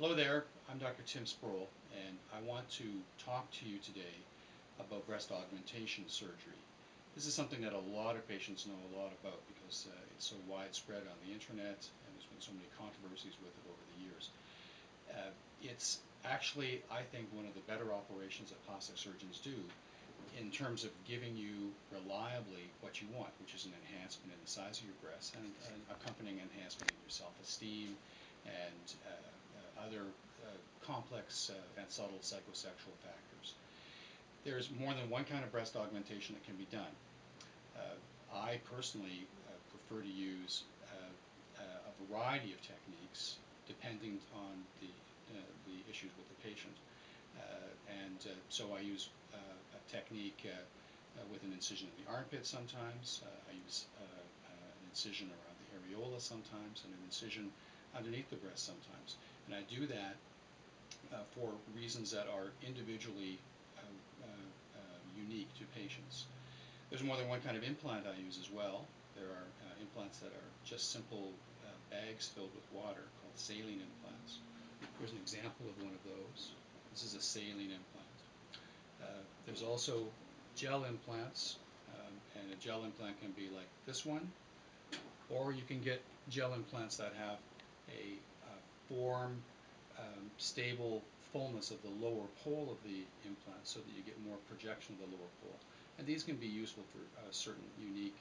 Hello there, I'm Dr. Tim Sproule, and I want to talk to you today about breast augmentation surgery. This is something that a lot of patients know a lot about because it's so widespread on the internet and there's been so many controversies with it over the years. It's actually, I think, one of the better operations that plastic surgeons do in terms of giving you reliably what you want, which is an enhancement in the size of your breasts and an accompanying enhancement in your self-esteem and other complex and subtle psychosexual factors. There's more than one kind of breast augmentation that can be done. Uh, I personally prefer to use a variety of techniques depending on the issues with the patient. So I use a technique with an incision in the armpit sometimes. I use an incision around the areola sometimes, and an incision underneath the breast sometimes. And I do that for reasons that are individually unique to patients. There's more than one kind of implant I use as well. There are implants that are just simple bags filled with water called saline implants. Here's an example of one of those. This is a saline implant. There's also gel implants, and a gel implant can be like this one, or you can get gel implants that have a form, stable fullness of the lower pole of the implant so that you get more projection of the lower pole. And these can be useful for certain unique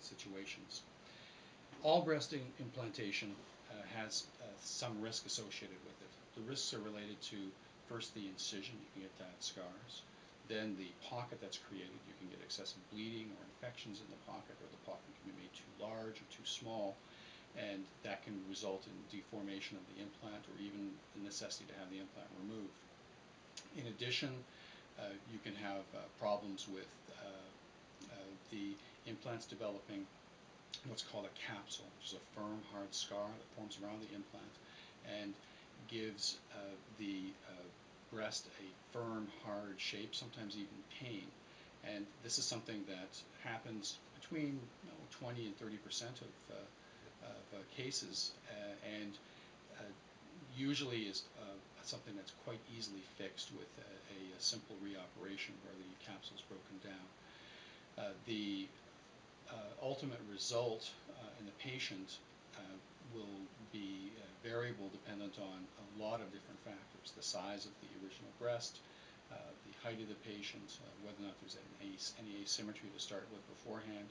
situations. All breast implantation has some risk associated with it. The risks are related to, first, the incision. You can get that scars. Then the pocket that's created. You can get excessive bleeding or infections in the pocket, or the pocket can be made too large or too small, and that can result in deformation of the implant or even the necessity to have the implant removed. In addition, you can have problems with the implants developing what's called a capsule, which is a firm, hard scar that forms around the implant and gives the breast a firm, hard shape, sometimes even pain. And this is something that happens between 20 and 30% of cases, and usually is something that's quite easily fixed with a simple reoperation where the capsule is broken down. The ultimate result in the patient will be variable, dependent on a lot of different factors: the size of the original breast, the height of the patient, whether or not there's any asymmetry to start with beforehand,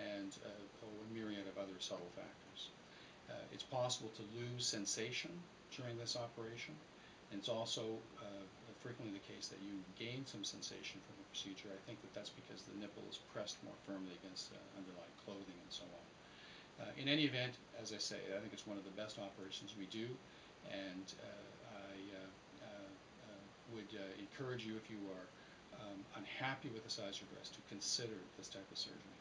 and a myriad of other subtle factors. It's possible to lose sensation during this operation, and it's also frequently the case that you gain some sensation from the procedure. I think that that's because the nipple is pressed more firmly against underlying clothing and so on. In any event, as I say, I think it's one of the best operations we do, and I would encourage you, if you are unhappy with the size of your breast, to consider this type of surgery.